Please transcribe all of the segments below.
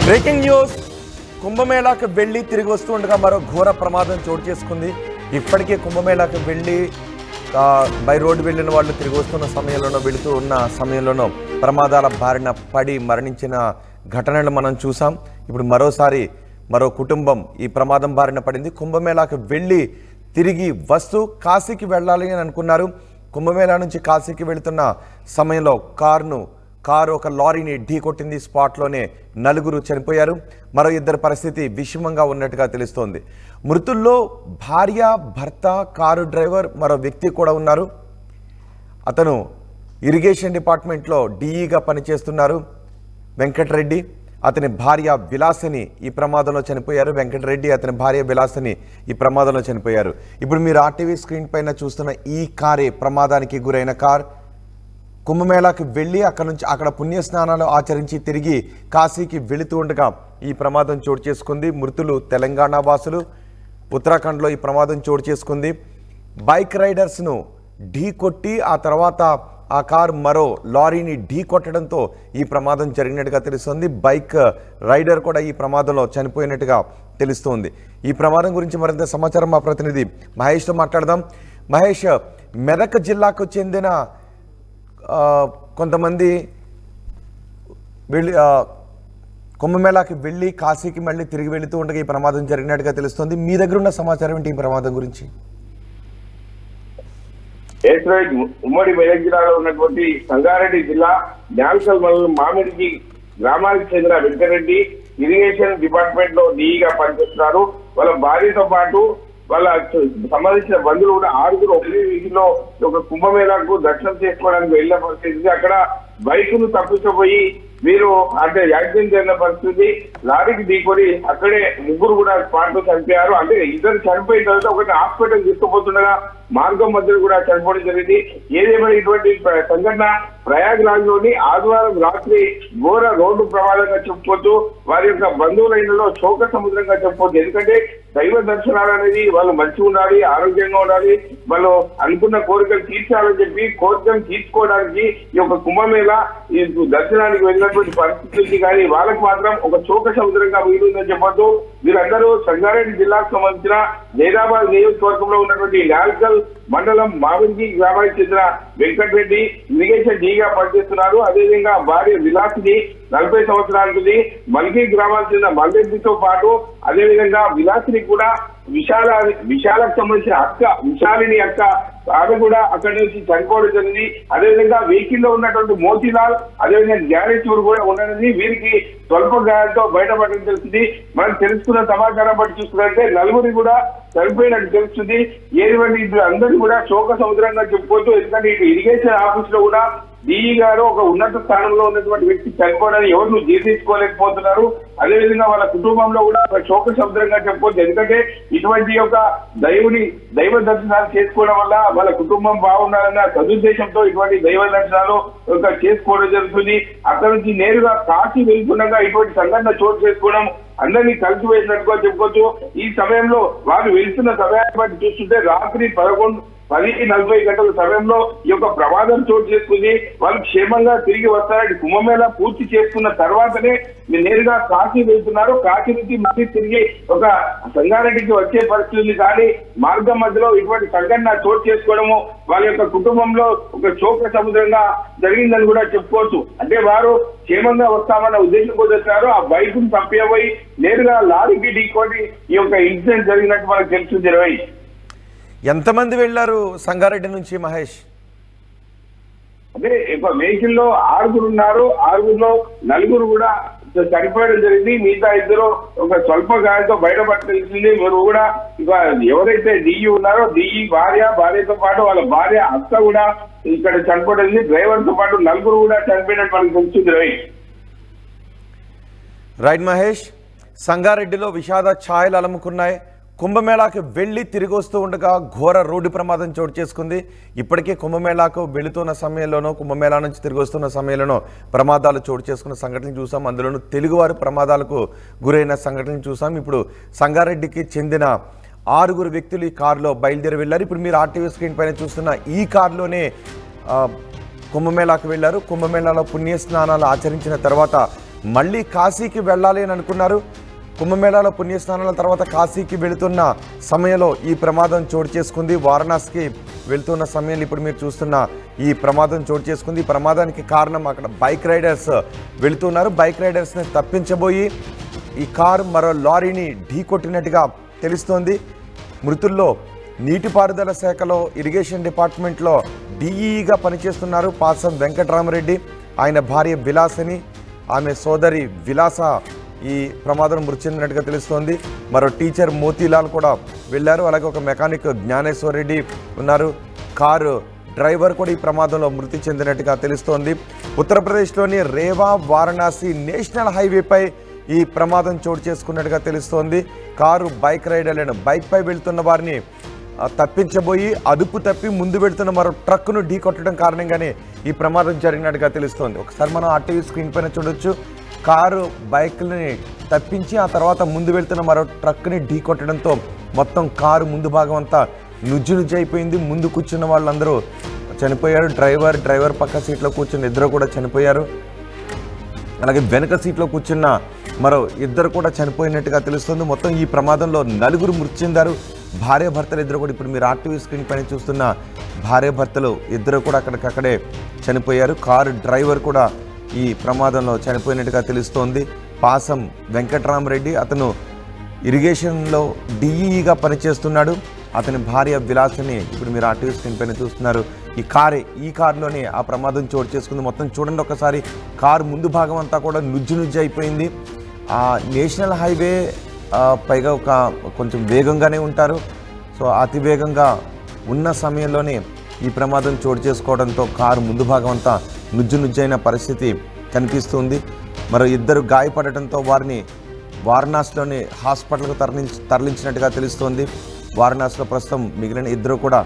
Breaking news. కుంభమేళాకు వెళ్ళి తిరిగి వస్తుండగా మరో ఘోర ప్రమాదం చోటు చేసుకుంది. ఇప్పటికే కుంభమేళాకు వెళ్ళి బై రోడ్డు వెళ్ళిన వాళ్ళు తిరిగి వస్తున్న సమయంలోనో వెళుతూ ఉన్న సమయంలోనో ప్రమాదాల బారిన పడి మరణించిన ఘటనలు మనం చూసాం. ఇప్పుడు మరోసారి మరో కుటుంబం ఈ ప్రమాదం బారిన పడింది. కుంభమేళాకు వెళ్ళి తిరిగి వస్తూ కాశీకి వెళ్ళాలి అని అనుకున్నారు. కుంభమేళా నుంచి కాశీకి వెళుతున్న సమయంలో కారు ఒక లారీని ఢీ కొట్టింది. స్పాట్లోనే 4 చనిపోయారు. మరో 2 పరిస్థితి విషమంగా ఉన్నట్టుగా తెలుస్తోంది. మృతుల్లో భార్య, భర్త, కారు డ్రైవర్, మరో వ్యక్తి కూడా ఉన్నారు. అతను ఇరిగేషన్ డిపార్ట్మెంట్లో డిఈగా పనిచేస్తున్నారు. వెంకటరెడ్డి, అతని భార్య విలాసిని ఈ ప్రమాదంలో చనిపోయారు. వెంకటరెడ్డి, అతని భార్య విలాసిని ఈ ప్రమాదంలో చనిపోయారు. ఇప్పుడు మీరు ఆర్టీవీ స్క్రీన్ పైన చూస్తున్న ఈ కారే ప్రమాదానికి గురైన కార్. కుంభమేళాకి వెళ్ళి అక్కడ పుణ్యస్నానాలు ఆచరించి తిరిగి కాశీకి వెళుతూ ఉండగా ఈ ప్రమాదం చోటు చేసుకుంది. మృతులు తెలంగాణ వాసులు. ఉత్తరాఖండ్లో ఈ ప్రమాదం చోటు చేసుకుంది. బైక్ రైడర్స్ను ఢీ కొట్టి ఆ తర్వాత ఆ కారు మరో లారీని ఢీ కొట్టడంతో ఈ ప్రమాదం జరిగినట్టుగా తెలుస్తోంది. బైక్ రైడర్ కూడా ఈ ప్రమాదంలో చనిపోయినట్టుగా తెలుస్తోంది. ఈ ప్రమాదం గురించి మరింత సమాచారం మా ప్రతినిధి మహేష్తో మాట్లాడదాం. మహేష్, మెదక్ జిల్లాకు చెందిన కొంతమంది వెళ్ళి కుంభమేళాకి వెళ్ళి కాశీకి మళ్ళీ తిరిగి వెళుతూ ఉండగా ఈ ప్రమాదం జరిగినట్టుగా తెలుస్తోంది. మీ దగ్గర ఉన్న సమాచారం ఏంటి ఈ ప్రమాదం గురించి? ఉమ్మడి మెదక్ జిల్లాలో ఉన్నటువంటి సంగారెడ్డి జిల్లా న్యాల్కల్ మండలం మామిడికి గ్రామానికి చెందిన వెంకటరెడ్డి ఇరిగేషన్ డిపార్ట్మెంట్ లో డిఈగా పనిచేస్తున్నారు. వాళ్ళ భార్యతో పాటు వాళ్ళ సంబంధించిన బంధువులు కూడా 6 ఒకే వీధిలో ఒక కుంభమేళాకు దర్శనం చేసుకోవడానికి వెళ్ళిన పరిస్థితి. అక్కడ బైకును తప్పించబోయి వీరు అంటే యాక్సిడెంట్ జరిగిన పరిస్థితి. లారీకి ఢీకొని అక్కడే 3 కూడా స్పాట్ లో చనిపోయారు. అంటే 2 చనిపోయిన తర్వాత ఒకటి హాస్పిటల్ తీసుకుపోతుండగా మార్గం మధ్యలో కూడా చనిపోవడం జరిగింది. ఏదేమైనా ఇటువంటి సంఘటన ప్రయాగ్రాజ్ లోని ఆదివారం రాత్రి ఘోర రోడ్డు ప్రమాదంగా చెప్పుకోవచ్చు. వారి యొక్క బంధువుల ఇళ్లలో శోక సముద్రంగా చెప్పుకోవచ్చు. ఎందుకంటే దైవ దర్శనాలు అనేది వాళ్ళు మంచిగా ఉండాలి, ఆరోగ్యంగా ఉండాలి, వాళ్ళు అనుకున్న కోరికలు తీర్చాలని చెప్పి కోరికలు తీర్చుకోవడానికి ఈ యొక్క కుంభమేళా ఈ దర్శనానికి వెళ్ళినటువంటి పరిస్థితి కానీ వాళ్ళకి మాత్రం ఒక శోక సముద్రంగా మిగిలిందని చెప్పొద్దు. వీరందరూ సంగారెడ్డి జిల్లాకు సంబంధించిన జైరాబాద్ నియోజకవర్గంలో ఉన్నటువంటి న్యాల్కల్ మండలం మామిడికి గ్రామానికి చెందిన వెంకటరెడ్డి ఇరిగేషన్ డీగా పనిచేస్తున్నారు. అదేవిధంగా భార్య విలాసిని 40 సంవత్సరాలకి మల్కి గ్రామానికి చెందిన మల్లెడ్డితో పాటు అదేవిధంగా విలాసిని కూడా విశాలకు సంబంధించిన విశాలిని అక్క ఆమె కూడా అక్కడి నుంచి చనిపోవడం జరిగింది. అదేవిధంగా వెహికల్ లో ఉన్నటువంటి మోతీలాల్ అదేవిధంగా జ్ఞానేశ్వర్ కూడా ఉండనిది. వీరికి స్వల్ప గాయాలతో బయటపడడం తెలిసింది. మనం తెలుసుకున్న సమాచారం బట్టి చూసుకుంటే 4 కూడా చనిపోయినట్టు తెలుస్తుంది. ఏది అందరూ కూడా శోక సముద్రంగా చెప్పుకోవచ్చు. ఎందుకంటే ఇటు ఇరిగేషన్ ఆఫీస్ లో కూడా డిఈ గారు ఒక ఉన్నత స్థానంలో ఉన్నటువంటి వ్యక్తి చనిపోవడానికి ఎవరు జీర్ణించుకోలేకపోతున్నారు. అదేవిధంగా వాళ్ళ కుటుంబంలో కూడా ఒక శోక సముద్రంగా చెప్పుకోవచ్చు. ఎందుకంటే ఇటువంటి యొక్క దైవ దర్శనాలు చేసుకోవడం వల్ల వాళ్ళ కుటుంబం బాగుండాలన్న సదుద్దేశంతో ఇటువంటి దైవ దర్శనాలు చేసుకోవడం జరుగుతుంది. అక్కడ నుంచి నేరుగా కాశీ వెళ్తుండగా ఇటువంటి సంఘటన చోటు చేసుకోవడం అందరినీ కలిసి వేసినట్టుగా చెప్పుకోవచ్చు. ఈ సమయంలో వారు వెళ్తున్న సమయాన్ని బట్టి చూస్తుంటే రాత్రి 10:40 గంటల సమయంలో ఈ యొక్క ప్రమాదం చోటు చేసుకుంది. వాళ్ళు క్షేమంగా తిరిగి వస్తారని కుంభమేళా పూర్తి చేసుకున్న తర్వాతనే నేరుగా కాశీ వెళ్తున్నారు. కాశీ నుంచి మళ్ళీ తిరిగి ఒక సంగారెడ్డికి వచ్చే పరిస్థితి కానీ మార్గం మధ్యలో ఇటువంటి సంఘటన చోటు చేసుకోవడము వాళ్ళ యొక్క కుటుంబంలో ఒక శోక సముద్రంగా జరిగిందని కూడా చెప్పుకోవచ్చు. అంటే వారు క్షేమంగా వస్తామన్న ఉద్దేశంతో వచ్చారు. ఆ బైకును తప్పిపోయి నేరుగా లారీకి ఢీకొని ఈ యొక్క ఇన్సిడెంట్ జరిగినట్టు మనకు తెలుస్తుంది. ఎంతమంది వెళ్ళారు సంగారెడ్డి నుంచి మహేష్? అదే వెహికల్ లో 6 ఉన్నారు. 6లో 4 కూడా చనిపోవడం జరిగింది. మిగతా 2 ఒక స్వల్ప గాయంతో బయటపడుతుంది. మీరు కూడా ఇక ఎవరైతే డిఈ ఉన్నారో డిఈ భార్యతో పాటు వాళ్ళ భార్య అత్త కూడా ఇక్కడ చనిపోవడం. డ్రైవర్ తో పాటు 4 కూడా చనిపోయినట్టు మనకు తెలుస్తుంది. రైట్ మహేష్, సంగారెడ్డిలో విషాద ఛాయలు అలముకున్నాయి. కుంభమేళాకి వెళ్ళి తిరిగి వస్తూ ఉండగా ఘోర రోడ్డు ప్రమాదం చోటు చేసుకుంది. ఇప్పటికే కుంభమేళాకు వెళుతున్న సమయంలోనూ కుంభమేళా నుంచి తిరిగి వస్తున్న సమయంలోనూ ప్రమాదాలు చోటు చేసుకున్న సంఘటనలు చూసాం. అందులోనూ తెలుగువారు ప్రమాదాలకు గురైన సంఘటనలు చూసాం. ఇప్పుడు సంగారెడ్డికి చెందిన 6 వ్యక్తులు ఈ కారులో బయలుదేరి వెళ్ళారు. ఇప్పుడు మీరు ఆర్టీవీ స్క్రీన్ పైన చూస్తున్న ఈ కారులోనే కుంభమేళాకు వెళ్ళారు. కుంభమేళాలో పుణ్యస్నానాలు ఆచరించిన తర్వాత మళ్ళీ కాశీకి వెళ్ళాలి అని అనుకున్నారు. కుంభమేళాలో పుణ్యస్నానాల తర్వాత కాశీకి వెళుతున్న సమయంలో ఈ ప్రమాదం చోటు చేసుకుంది. వారణాసికి వెళ్తున్న సమయంలో ఇప్పుడు మీరు చూస్తున్న ఈ ప్రమాదం చోటు చేసుకుంది. ఈ ప్రమాదానికి కారణం అక్కడ బైక్ రైడర్స్ వెళుతున్నారు. బైక్ రైడర్స్ని తప్పించబోయి ఈ కారు మరో లారీని ఢీకొట్టినట్టుగా తెలుస్తోంది. మృతుల్లో నీటిపారుదల శాఖలో ఇరిగేషన్ డిపార్ట్మెంట్లో డిఈగా పనిచేస్తున్నారు పాసం వెంకటరామరెడ్డి, ఆయన భార్య విలాసని, ఆమె సోదరి విలాస ఈ ప్రమాదం మృతి చెందినట్టుగా తెలుస్తోంది. మరో టీచర్ మోతీలాల్ కూడా వెళ్ళారు. అలాగే ఒక మెకానిక్ జ్ఞానేశ్వర్ రెడ్డి ఉన్నారు. కారు డ్రైవర్ కూడా ఈ ప్రమాదంలో మృతి చెందినట్టుగా తెలుస్తోంది. ఉత్తరప్రదేశ్లోని రేవా వారణాసి నేషనల్ హైవేపై ఈ ప్రమాదం చోటు చేసుకున్నట్టుగా తెలుస్తోంది. కారు బైక్ రైడర్లను బైక్పై వెళ్తున్న వారిని తప్పించబోయి అదుపు తప్పి ముందు వెళ్తున్న మరో ట్రక్కును ఢీ కొట్టడం కారణంగానే ఈ ప్రమాదం జరిగినట్టుగా తెలుస్తోంది. ఒకసారి మనం ఆర్టీవీ స్క్రీన్ పైన చూడొచ్చు. కారు బైక్ని తప్పించి ఆ తర్వాత ముందు వెళ్తున్న మరో ట్రక్ని ఢీ కొట్టడంతో మొత్తం కారు ముందు భాగం అంతా నుజ్జు అయిపోయింది. ముందు కూర్చున్న వాళ్ళందరూ చనిపోయారు. డ్రైవర్ పక్క సీట్లో కూర్చున్న ఇద్దరు కూడా చనిపోయారు. అలాగే వెనక సీట్లో కూర్చున్న మరో ఇద్దరు కూడా చనిపోయినట్టుగా తెలుస్తుంది. మొత్తం ఈ ప్రమాదంలో 4 మృతి చెందారు. భార్యాభర్తలు ఇద్దరు కూడా ఇప్పుడు మీరు ఆర్టీవీ స్క్రీన్ పైన చూస్తున్న భార్యాభర్తలు ఇద్దరు కూడా అక్కడికక్కడే చనిపోయారు. కారు డ్రైవర్ కూడా ఈ ప్రమాదంలో చనిపోయినట్టుగా తెలుస్తోంది. పాసం వెంకటరామరెడ్డి, అతను ఇరిగేషన్లో డిఈగా పనిచేస్తున్నాడు. అతని భార్య విలాసని ఇప్పుడు మీరు ఆర్టీవీ స్క్రీన్ పైన చూస్తున్నారు. ఈ కారులోనే ఆ ప్రమాదం చోటు చేసుకుంది. మొత్తం చూడండి ఒకసారి, కారు ముందు భాగం అంతా కూడా నుజ్జు అయిపోయింది. ఆ నేషనల్ హైవే పైగా కొంచెం వేగంగానే ఉంటారు. సో అతి వేగంగా ఉన్న సమయంలోనే ఈ ప్రమాదం చోటు చేసుకోవడంతో కారు ముందు భాగం అంతా నుజ్జైన పరిస్థితి కనిపిస్తుంది. మరో ఇద్దరు గాయపడటంతో వారిని వారణాసిలోని హాస్పిటల్కు తరలించినట్టుగా తెలుస్తోంది. వారణాసిలో ప్రస్తుతం మిగిలిన ఇద్దరు కూడా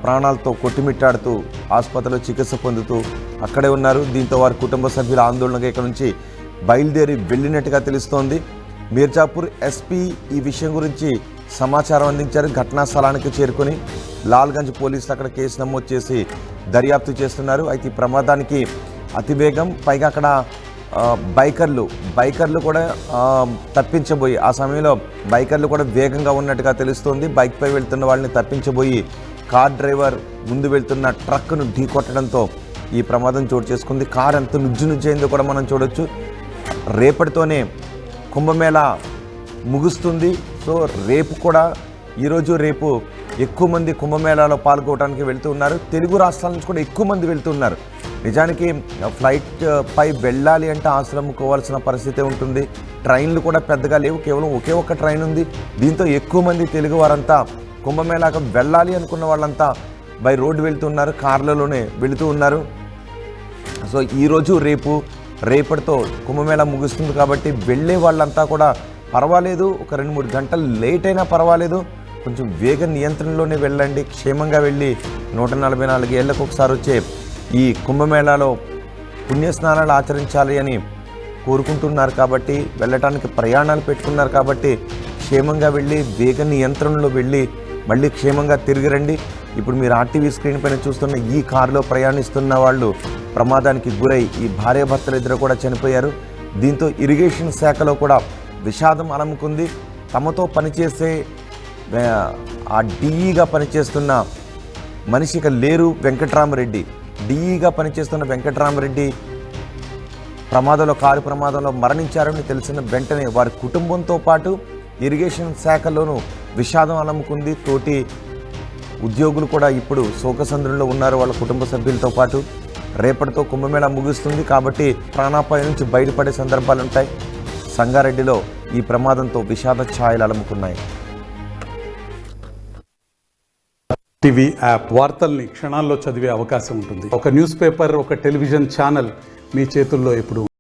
ప్రాణాలతో కొట్టుమిట్టాడుతూ ఆసుపత్రిలో చికిత్స పొందుతూ అక్కడే ఉన్నారు. దీంతో వారి కుటుంబ సభ్యుల ఆందోళనగా ఇక్కడ నుంచి బయలుదేరి వెళ్ళినట్టుగా తెలుస్తోంది. మీర్జాపూర్ ఎస్పీ ఈ విషయం గురించి సమాచారం అందించారు. ఘటనా స్థలానికి చేరుకొని లాల్గంజ్ పోలీసులు అక్కడ కేసు నమోదు చేసి దర్యాప్తు చేస్తున్నారు. అయితే ఈ ప్రమాదానికి అతివేగం, పైగా అక్కడ బైకర్లు కూడా తప్పించబోయి ఆ సమయంలో బైకర్లు కూడా వేగంగా ఉన్నట్టుగా తెలుస్తోంది. బైక్పై వెళ్తున్న వాళ్ళని తప్పించబోయి కార్ డ్రైవర్ ముందు వెళ్తున్న ట్రక్ను ఢీ కొట్టడంతో ఈ ప్రమాదం చోటు చేసుకుంది. కార్ ఎంత నుజ్జైందో కూడా మనం చూడొచ్చు. రేపటితోనే కుంభమేళా ముగుస్తుంది. సో రేపు కూడా ఈరోజు రేపు ఎక్కువ మంది కుంభమేళాలో పాల్గొనడానికి వెళ్తూ ఉన్నారు. తెలుగు రాష్ట్రాల నుంచి కూడా ఎక్కువ మంది వెళ్తూ ఉన్నారు. నిజానికి ఫ్లైట్ పై వెళ్ళాలి అంటే ఆశ్రముకోవాల్సిన పరిస్థితి ఉంటుంది. ట్రైన్లు కూడా పెద్దగా లేవు, కేవలం ఒకే ఒక్క ట్రైన్ ఉంది. దీంతో ఎక్కువ మంది తెలుగు వారంతా కుంభమేళాకు వెళ్ళాలి అనుకున్న వాళ్ళంతా బై రోడ్డు వెళ్తున్నారు, కార్లలోనే వెళుతూ ఉన్నారు. సో ఈరోజు రేపటితో కుంభమేళా ముగుస్తుంది కాబట్టి వెళ్ళే వాళ్ళంతా కూడా పర్వాలేదు, ఒక 2-3 గంటలు లేట్ అయినా పర్వాలేదు, కొంచెం వేగ నియంత్రణలోనే వెళ్ళండి, క్షేమంగా వెళ్ళి 144 ఏళ్ళకు ఒకసారి వచ్చే ఈ కుంభమేళాలో పుణ్యస్నానాలు ఆచరించాలి అని కోరుకుంటున్నారు కాబట్టి, వెళ్ళటానికి ప్రయాణాలు పెట్టుకున్నారు కాబట్టి క్షేమంగా వెళ్ళి వేగ నియంత్రణలో వెళ్ళి మళ్ళీ క్షేమంగా తిరిగి రండి. ఇప్పుడు మీరు ఆర్టీవీ స్క్రీన్ పైన చూస్తున్న ఈ కారులో ప్రయాణిస్తున్న వాళ్ళు ప్రమాదానికి గురై ఈ భార్యాభర్తలు ఇద్దరు కూడా చనిపోయారు. దీంతో ఇరిగేషన్ శాఖలో కూడా విషాదం అలముకుంది. తమతో పనిచేసే ఆ డిఈగా పనిచేస్తున్న మనిషిక లేరు వెంకటరామరెడ్డి. డిఈగా పనిచేస్తున్న వెంకటరామరెడ్డి కారు ప్రమాదంలో మరణించారని తెలిసిన వెంటనే వారి కుటుంబంతో పాటు ఇరిగేషన్ శాఖలోనూ విషాదం అలముకుంది. తోటి ఉద్యోగులు కూడా ఇప్పుడు శోకసంద్రంలో ఉన్నారు వాళ్ళ కుటుంబ సభ్యులతో పాటు. రేపటితో కుంభమేళా ముగుస్తుంది కాబట్టి ప్రాణాపాయ నుంచి బయటపడే సందర్భాలు ఉంటాయి. సంగారెడ్డిలో ఈ ప్రమాదంతో విషాద ఛాయలు అలముకున్నాయి. టీవీ యాప్ వార్తల్ని క్షణాల్లో చదివే అవకాశం ఉంటుంది. ఒక న్యూస్ పేపర్, ఒక టెలివిజన్ ఛానల్ మీ చేతుల్లో ఎప్పుడు